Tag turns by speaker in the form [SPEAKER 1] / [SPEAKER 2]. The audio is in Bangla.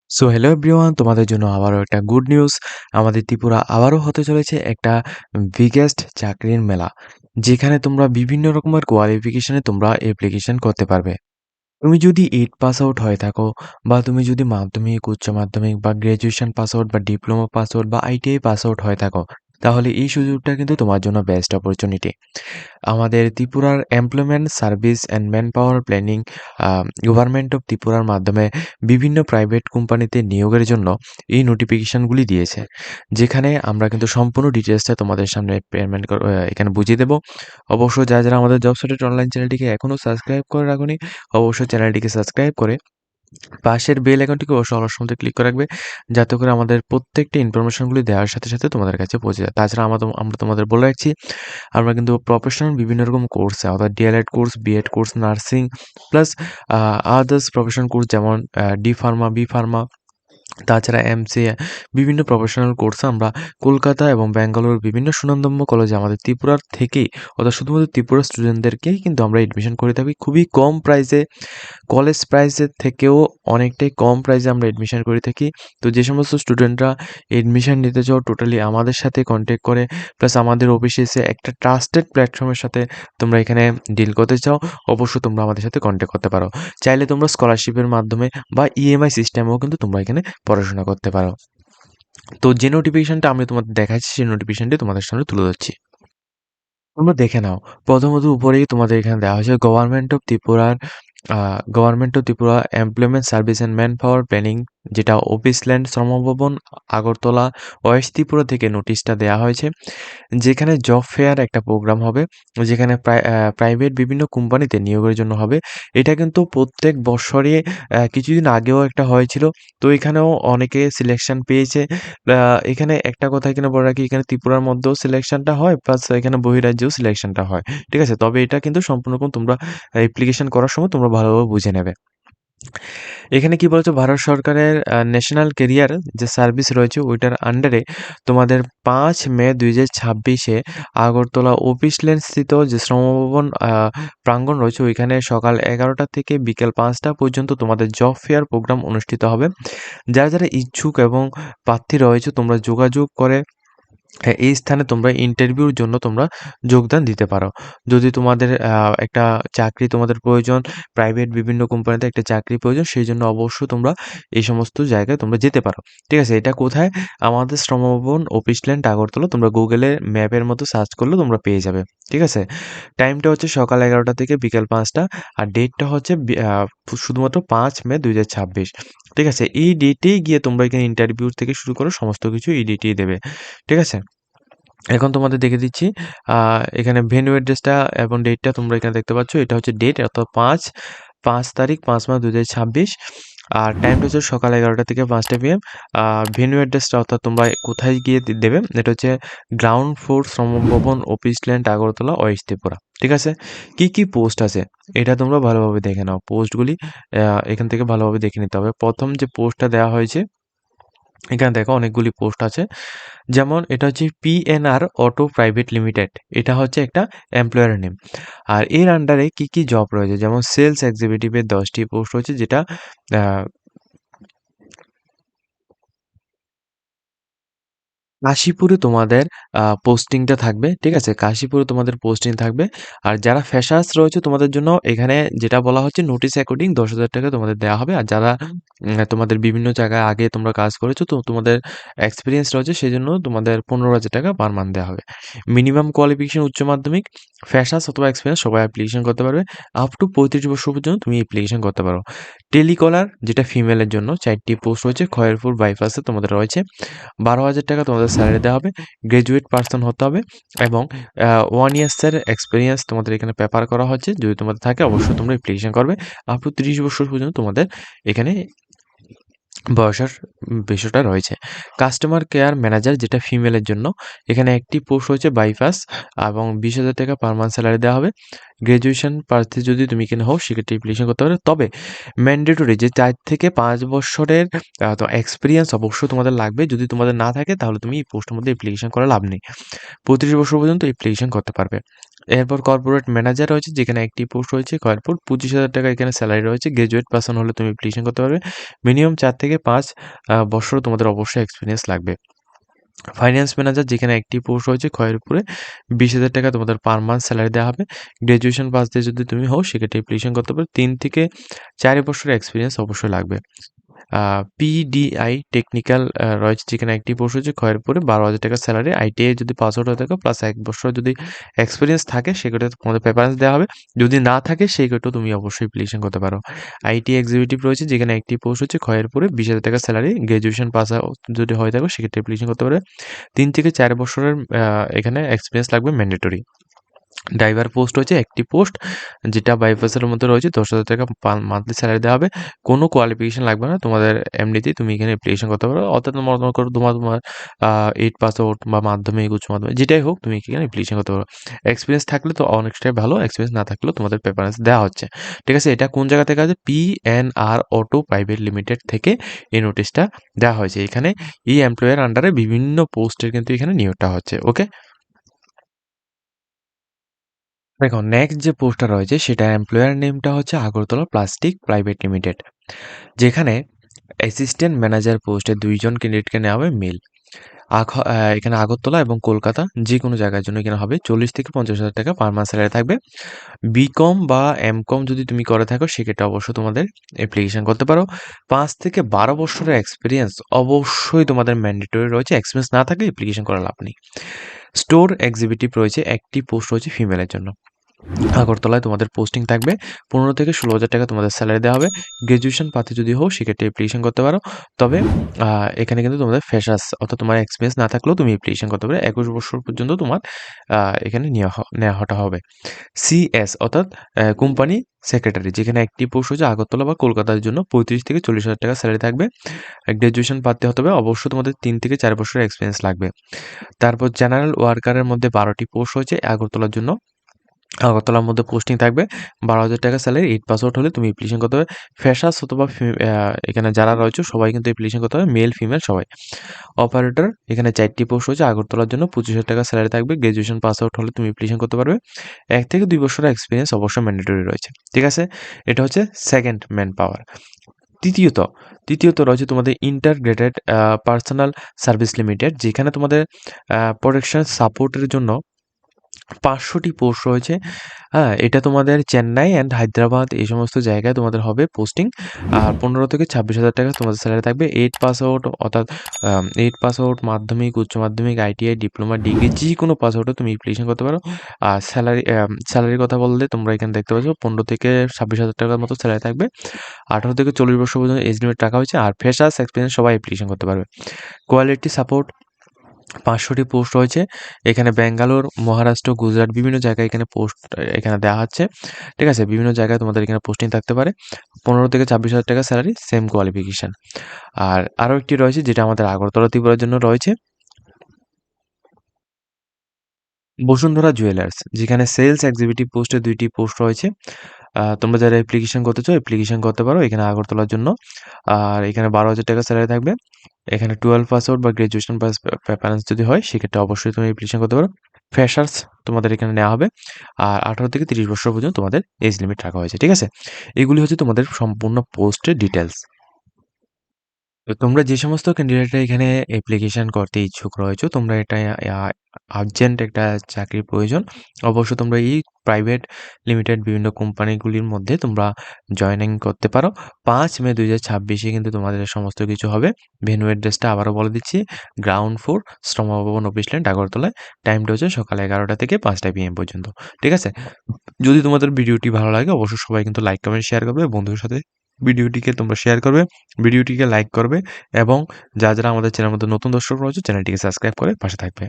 [SPEAKER 1] সো হ্যালো এভরিওয়ান, তোমাদের জন্য আবারও একটা গুড নিউজ। আমাদের ত্রিপুরা আবারও হতে চলেছে একটা বিগেস্ট চাকরির মেলা, যেখানে তোমরা বিভিন্ন রকমের কোয়ালিফিকেশনে তোমরা অ্যাপ্লিকেশন করতে পারবে। তুমি যদি 8 পাস আউট হয়ে থাকো, বা তুমি যদি মাধ্যমিক, উচ্চ মাধ্যমিক বা গ্র্যাজুয়েশন পাস আউট বা ডিপ্লোমা পাস আউট বা আইটিআই পাস আউট হয়ে থাকো, তাহলে এই সুযোগটা কিন্তু তোমার জন্য বেস্ট অপরচুনিটি। আমাদের ত্রিপুরার employment service and manpower planning government of ত্রিপুরার মাধ্যমে বিভিন্ন প্রাইভেট কোম্পানিতে নিয়োগের জন্য এই নোটিফিকেশনগুলি দিয়েছে, যেখানে আমরা কিন্তু সম্পূর্ণ ডিটেলসটা তোমাদের সামনে এখানে বুঝিয়ে দেবো। অবশ্যই যারা যারা আমাদের জব সার্চ অনলাইন চ্যানেলটিকে এখনও সাবস্ক্রাইব করে রাখুনি, অবশ্যই চ্যানেলটিকে সাবস্ক্রাইব করে পাশের বেল আইকনটিকে অবশ্যই অল অপশনটি ক্লিক করে রাখবে, যাতে করে আমাদের প্রত্যেকটা ইনফরমেশনগুলি দেওয়ার সাথে সাথে তোমাদের কাছে পৌঁছে যায়। তাছাড়া আমরা তোমাদের বলে রাখছি, আমরা কিন্তু প্রফেশনাল বিভিন্ন রকম কোর্স অর্থাৎ DElEd course, BEd course, nursing plus others professional course যেমন ডি ফার্মা, বি ফার্মা, তাছাড়া এমসিএ বিভিন্ন প্রফেশনাল কোর্স আমরা কলকাতা এবং ব্যাঙ্গালোর বিভিন্ন সুনামধন্য কলেজে আমাদের ত্রিপুরার থেকেই, অর্থাৎ শুধুমাত্র ত্রিপুরার স্টুডেন্টদেরকেই কিন্তু আমরা এডমিশন করে থাকি খুবই কম প্রাইসে। কলেজ প্রাইসের থেকেও অনেকটাই কম প্রাইসে আমরা এডমিশন করে থাকি। তো যে সমস্ত স্টুডেন্টরা এডমিশন নিতে চাও, টোটালি আমাদের সাথে কন্ট্যাক্ট করে প্লাস আমাদের অফিসে এসে একটা ট্রাস্টেড প্ল্যাটফর্মের সাথে তোমরা এখানে ডিল করতে চাও, অবশ্যই তোমরা আমাদের সাথে কন্ট্যাক্ট করতে পারো। চাইলে তোমরা স্কলারশিপের মাধ্যমে বা ইএমআই সিস্টেমেও কিন্তু তোমরা এখানে পড়াশোনা করতে পারো। তো যে নোটিফিকেশনটা আমি তোমাদের দেখাচ্ছি, সেই নোটিফিকেশনটি তোমাদের সামনে তুলে ধরছি। তোমরা দেখে নাও। প্রথমত উপরেই তোমাদের এখানে দেওয়া হয়েছে government of Tripura employment service and manpower planning, যেটা office land Shram Bhavan Agartala west Tripura থেকে নোটিশটা দেওয়া হয়েছে। যেখানে জব ফেয়ার একটা প্রোগ্রাম হবে, যেখানে প্রাইভেট বিভিন্ন কোম্পানিতে নিয়োগের জন্য হবে। এটা কিন্তু প্রত্যেক বৎসরই কিছুদিন আগেও একটা হয়েছিল। তো এখানেও অনেকে সিলেকশন পেয়েছে। এখানে একটা কথা এখানে বলে রাখি, এখানে ত্রিপুরার মধ্যেও সিলেকশনটা হয় প্লাস এখানে বহিরাজ্যেও সিলেকশনটা হয়। ঠিক আছে? তবে এটা কিন্তু সম্পূর্ণ রকম তোমরা অ্যাপ্লিকেশন করার সময় তোমরা ভালোভাবে বুঝে নেবে। এখানে কি বলেছে, ভারত সরকারের ন্যাশনাল ক্যারিয়ার যে সার্ভিস রয়েছে ওইটার আন্ডারে তোমাদের ৫ মে ২০২৬-এ আগরতলা অফিস লেন স্থিত যে শ্রমভবন প্রাঙ্গণ রয়েছে, ওইখানে সকাল ১১টা থেকে বিকেল ৫টা পর্যন্ত তোমাদের জব ফেয়ার প্রোগ্রাম অনুষ্ঠিত হবে। যারা যারা ইচ্ছুক এবং প্রার্থী রয়েছে, তোমরা যোগাযোগ করে হ্যাঁ, এই স্থানে তোমরা ইন্টারভিউর জন্য তোমরা যোগদান দিতে পারো। যদি তোমাদের একটা চাকরি তোমাদের প্রয়োজন, প্রাইভেট বিভিন্ন কোম্পানিতে একটা চাকরি প্রয়োজন, সেইজন্য অবশ্যই তোমরা এই সমস্ত জায়গায় তোমরা যেতে পারো। ঠিক আছে? এটা কোথায়? আমাদের শ্রমভবন অফিসল্যান্ড আগরতলা। তোমরা গুগলে ম্যাপের মতো সার্চ করলেও তোমরা পেয়ে যাবে। ঠিক আছে? টাইমটা হচ্ছে সকাল ১১টা থেকে বিকেল ৫টা, আর ডেটটা হচ্ছে শুধুমাত্র ৫ মে ২০২৬। ঠিক আছে? এই ডেটেই গিয়ে তোমরা এখানে ইন্টারভিউ থেকে শুরু করে সমস্ত কিছু এই ডেটেই দেবে। ঠিক আছে? এখন তোমাদের দেখে দিচ্ছি। আ এখানে ভেন্যু অ্যাড্রেসটা এবং ডেটটা তোমরা এখানে দেখতে পাচ্ছ। এটা হচ্ছে ডেট, অর্থাৎ ৫ তারিখ ৫ মাস ২০২৬। আর টাইমটা হচ্ছে সকাল ১১টা থেকে ৫টা পিএম। ভেন্যু অ্যাড্রেসটা অর্থাৎ তোমরা কোথায় গিয়ে দেবে, এটা হচ্ছে ground floor Shram Bhavan office land Agartala west Tripura. ঠিক আছে? কি, কি পোস্ট আছে এটা তোমরা ভালোভাবে দেখে নাও। পোস্টগুলি এখান থেকে ভালোভাবে দেখে নিতে হবে। ১ম যে পোস্টটা দেওয়া হয়েছে, এখানে দেখো অনেকগুলি পোস্ট আছে। যেমন এটা হচ্ছে পিএনআর অটো প্রাইভেট লিমিটেড। এটা হচ্ছে একটা এমপ্লয়ার নেম। আর এর আন্ডারে কি, কি জব রয়েছে, যেমন সেলস এক্সিকিউটিভের ১০টি পোস্ট রয়েছে, যেটা আ কাশীপুরে তোমাদের পোস্টিংটা থাকবে। ঠিক আছে? কাশীপুরে তোমাদের পোস্টিং থাকবে। আর যারা ফ্রেশার্স রয়েছে তোমাদের জন্য এখানে যেটা বলা হচ্ছে, নোটিস অ্যাকর্ডিং ৳১০,০০০ তোমাদের দেওয়া হবে। আর যারা তোমাদের বিভিন্ন জায়গায় আগে তোমরা কাজ করেছো, তো তোমাদের এক্সপেরিয়েন্স রয়েছে, সেজন্য তোমাদের ৳১৫,০০০ পার মান্থ দেওয়া হবে। মিনিমাম কোয়ালিফিকেশন উচ্চ মাধ্যমিক, ফ্রেশার্স অথবা এক্সপেরিয়েন্স সবাই অ্যাপ্লিকেশন করতে পারবে। আপ টু ৩৫ বছর পর্যন্ত তুমি অ্যাপ্লিকেশন করতে পারো। টেলিকলার, যেটা ফিমেলের জন্য ৪টি পোস্ট রয়েছে, খয়েরপুর বাইপাসে তোমাদের রয়েছে। ৳১২,০০০ তোমাদের স্যালারি দেওয়া হবে। গ্র্যাজুয়েট পারসন হতে হবে এবং 1 ইয়ার্সের এক্সপেরিয়েন্স তোমাদের এখানে পেপার করা হচ্ছে। যদি তোমাদের থাকে অবশ্যই তোমরা অ্যাপ্লিকেশন করবে। আপ টু ৩০ বছর পর্যন্ত তোমাদের এখানে বয়সের বিষয়টা রয়েছে। কাস্টমার কেয়ার ম্যানেজার, যেটা ফিমেলের জন্য, এখানে একটি পোস্ট রয়েছে বাইপাস এবং ৳২০,০০০ পার মান্থ স্যালারি দেওয়া হবে। গ্র্যাজুয়েশন প্রার্থী যদি তুমি এখানে হও সেক্ষেত্রে অ্যাপ্লিকেশন করতে পারো। তবে ম্যান্ডেটরি যে 4 থেকে 5 বছরের তো এক্সপেরিয়েন্স অবশ্যই তোমাদের লাগবে। যদি তোমাদের না থাকে তাহলে তুমি এই পোস্টের মধ্যে অ্যাপ্লিকেশন করে লাভ নেই। 35 বছর পর্যন্ত অ্যাপ্লিকেশন করতে পারবে। এরপর কর্পোরেট ম্যানেজার রয়েছে যেখানে একটি পোস্ট রয়েছে খয়েরপুর, 25,000 টাকা এখানে স্যালারি রয়েছে। গ্র্যাজুয়েট পারসন হলে তুমি অ্যাপ্লিকেশন করতে পারবে। মিনিমাম 4 থেকে 5 বছর তোমাদের অবশ্যই এক্সপেরিয়েন্স লাগবে। ফাইন্যান্স ম্যানেজার যেখানে একটি পোস্ট রয়েছে খয়েরপুরে, 20,000 টাকা তোমাদের পার মান্থ স্যালারি দেওয়া হবে। গ্র্যাজুয়েশন পাস দিয়ে যদি তুমি হও সেক্ষেত্রে অ্যাপ্লিকেশন করতে পারো। 3 থেকে 4 বছরের এক্সপেরিয়েন্স অবশ্যই লাগবে। পিডিআই টেকনিক্যাল রয়েছে যেখানে একটি পোস্ট হচ্ছে খয়েরপুরে, 12,000 টাকা স্যালারি। আইটিআই যদি পাস আউট হয়ে থাকো প্লাস 1 বছর যদি এক্সপেরিয়েন্স থাকে সেক্ষেত্রে তোমাদের প্রেফারেন্স দেওয়া হবে। যদি না থাকে সেক্ষেত্রেও তুমি অবশ্যই অ্যাপ্লিকেশন করতে পারো। আইটি এক্সিকিউটিভ রয়েছে যেখানে একটি পোস্ট হচ্ছে খয়েরপুরে, 20,000 টাকা স্যালারি। গ্র্যাজুয়েশন পাস আউট যদি হয়ে থাকো সেক্ষেত্রে অ্যাপ্লিকেশন করতে পারবে। 3 থেকে 4 বছরের এখানে এক্সপেরিয়েন্স লাগবে ম্যান্ডেটরি। ড্রাইভার পোস্ট হচ্ছে একটি পোস্ট যেটা বাইপাসের মধ্যে রয়েছে, 10,000 টাকা মান্থলি স্যালারি দেওয়া হবে। কোনো কোয়ালিফিকেশন লাগবে না, তোমাদের এমনিতেই তুমি এখানে অ্যাপ্লিকেশন করতে পারো। অর্থাৎ মনে করো তোমার 8 পাস আউট বা মাধ্যমিক, উচ্চ মাধ্যমিক যেটাই হোক তুমি এখানে অ্যাপ্লিকেশন করতে পারো। এক্সপিরিয়েন্স থাকলে তো অনেকটাই ভালো, এক্সপিরিয়েন্স না থাকলেও তোমাদের প্রেফারেন্স দেওয়া হচ্ছে। ঠিক আছে, এটা কোন জায়গা থেকে আছে? পিএনআর অটো প্রাইভেট লিমিটেড থেকে এই নোটিশটা দেওয়া হয়েছে। এখানে এই এমপ্লয়ের আন্ডারে বিভিন্ন পোস্টের কিন্তু এখানে নিয়োগটা হচ্ছে। ওকে, দেখো নেক্সট যে পোস্টটা রয়েছে সেটা এমপ্লয়ার নেমটা হচ্ছে আগরতলা প্লাস্টিক প্রাইভেট লিমিটেড, যেখানে অ্যাসিস্ট্যান্ট ম্যানেজার পোস্টে 2 জন ক্যান্ডিডেটকে নেওয়া হবে মেল। এখানে আগরতলা এবং কলকাতা যে কোনো জায়গার জন্য এখানে হবে। 40 থেকে 50,000 টাকা পার মান্থ স্যালারি থাকবে। বিকম বা এমকম যদি তুমি করে থাকো সেক্ষেত্রে অবশ্যই তোমাদের অ্যাপ্লিকেশন করতে পারো। 5 থেকে 12 বছরের এক্সপিরিয়েন্স অবশ্যই তোমাদের ম্যান্ডেটরি রয়েছে। এক্সপিরিয়েন্স না থাকলে অ্যাপ্লিকেশন করার লাভ নেই। স্টোর এক্সিকিউটিভ রয়েছে, একটি পোস্ট রয়েছে ফিমেলের জন্য। আগরতলায় তোমাদের পোস্টিং থাকবে। 15 থেকে 16,000 টাকা তোমাদের স্যালারি দেওয়া হবে। গ্র্যাজুয়েশন প্রার্থী যদি হও সেক্ষেত্রে অ্যাপ্লিকেশন করতে পারো। তবে এখানে কিন্তু তোমাদের ফ্রেশার্স অর্থাৎ তোমার এক্সপিরিয়েন্স না থাকলেও তুমি অ্যাপ্লিকেশন করতে পারো। 21 বছর পর্যন্ত তোমার এখানে নেওয়া হওয়া হবে। সিএস অর্থাৎ কোম্পানি সেক্রেটারি, যেখানে একটি পোস্ট হচ্ছে আগরতলা বা কলকাতার জন্য 35 থেকে 40,000 টাকা স্যালারি থাকবে। গ্র্যাজুয়েশন প্রার্থী হতে হবে। অবশ্যই তোমাদের 3 থেকে 4 বছরের এক্সপিরিয়েন্স লাগবে। তারপর জেনারেল ওয়ার্কারের মধ্যে 12টি পোস্ট হয়েছে আগরতলার জন্য। আগরতলার মধ্যে পোস্টিং থাকবে। 12,000 টাকা স্যালারি, 8 পাস আউট হলে তুমি অ্যাপ্লিকেশন করতে হবে। ফ্রেশার্স অথবা এখানে যারা রয়েছে সবাই কিন্তু অ্যাপ্লিকেশন করতে হবে, মেল ফিমেল সবাই। অপারেটর এখানে 4টি পোস্ট হয়েছে আগরতলার জন্য, 25,000 টাকা স্যালারি থাকবে। গ্র্যাজুয়েশন পাস আউট হলে তুমি অ্যাপ্লিকেশন করতে পারবে। 1 থেকে 2 বছরের এক্সপিরিয়েন্স অবশ্যই ম্যান্ডেটরি রয়েছে। ঠিক আছে, এটা হচ্ছে সেকেন্ড ম্যান পাওয়ার। তৃতীয়ত তৃতীয়ত রয়েছে তোমাদের ইন্টারগ্রেটেড পার্সোনাল সার্ভিস লিমিটেড, যেখানে তোমাদের প্রোডাকশন সাপোর্টের জন্য 500টি পোস্ট রয়েছে। হ্যাঁ, এটা তোমাদের চেন্নাই অ্যান্ড হায়দ্রাবাদ এই সমস্ত জায়গায় তোমাদের হবে পোস্টিং। আর 15 থেকে 26,000 টাকা তোমাদের স্যালারি থাকবে। 8 পাস আউট অর্থাৎ 8 পাস আউট মাধ্যমিক, উচ্চ মাধ্যমিক, আইটিআই, ডিপ্লোমা, ডিগ্রি যেকোনো পাস আউটে তুমি অ্যাপ্লিকেশন করতে পারো। আর স্যালারির কথা বললে তোমরা এখানে দেখতে পাচ্ছ 15 থেকে 26,000 টাকার মতো স্যালারি থাকবে। 18 থেকে 40 বছর পর্যন্ত এজ লিমিট রাখা হয়েছে। আর ফ্রেশার্স এক্সপিরিয়েন্স সবাই অ্যাপ্লিকেশন করতে পারবে। কোয়ালিটি সাপোর্ট 500টি পোস্ট রয়েছে। এখানে ব্যাঙ্গালোর, মহারাষ্ট্র, গুজরাট বিভিন্ন জায়গায় এখানে পোস্ট এখানে দেওয়া হচ্ছে। ঠিক আছে? বিভিন্ন জায়গায় তোমাদের এখানে পোস্টিং থাকতে পারে। 15 থেকে 26,000 টাকা স্যালারি, সেম কোয়ালিফিকেশন। আর আরো একটি রয়েছে যেটা আমাদের আগরতলা ত্রিপুরার জন্য রয়েছে। বসুন্ধরা জুয়েলার্স, যেখানে সেলস এক্সিকিউটিভ পোস্টে 2টি পোস্ট রয়েছে। তোমরা যারা অ্যাপ্লিকেশন করতে চাও অ্যাপ্লিকেশন করতে পারো এখানে আগরতলার জন্য। আর এখানে 12,000 টাকা স্যালারি থাকবে। এখানে 12 পাস আউট বা গ্র্যাজুয়েশন পাস প্রেফারেন্স যদি হয় সেক্ষেত্রে অবশ্যই তুমি অ্যাপ্লিকেশন করতে পারো। ফ্রেশার্স তোমাদের এখানে নেওয়া হবে। আর 18 থেকে 30 বছর পর্যন্ত তোমাদের এজ লিমিট রাখা হয়েছে। ঠিক আছে? এগুলি হচ্ছে তোমাদের সম্পূর্ণ পোস্টের ডিটেইলস। তো তোমরা যে সমস্ত ক্যান্ডিডেটরা এখানে অ্যাপ্লিকেশন করতে ইচ্ছুক রয়েছো, তোমরা এটা আর্জেন্ট একটা চাকরির প্রয়োজন। অবশ্যই তোমরা এই প্রাইভেট লিমিটেড বিভিন্ন কোম্পানিগুলির মধ্যে তোমরা জয়েনিং করতে পারো। 5 মে 2026 কিন্তু তোমাদের সমস্ত কিছু হবে। ভেন্যু অ্যাড্রেসটা আবারও বলে দিচ্ছি। গ্রাউন্ড ফ্লোর, শ্রম ভবন, অফিস ল্যান্ড, আগরতলায়। টাইমটা হচ্ছে সকাল 11টা থেকে 5টা PM পর্যন্ত। ঠিক আছে? যদি তোমাদের ভিডিওটি ভালো লাগে অবশ্যই সবাই কিন্তু লাইক, কমেন্ট, শেয়ার করবে। বন্ধুদের সাথে ভিডিওটিকে তোমরা শেয়ার করবে, ভিডিওটিকে লাইক করবে এবং যারা আমাদের চ্যানেলের মধ্যে নতুন দর্শক রয়েছে চ্যানেলটিকে সাবস্ক্রাইব করে পাশে থাকবে।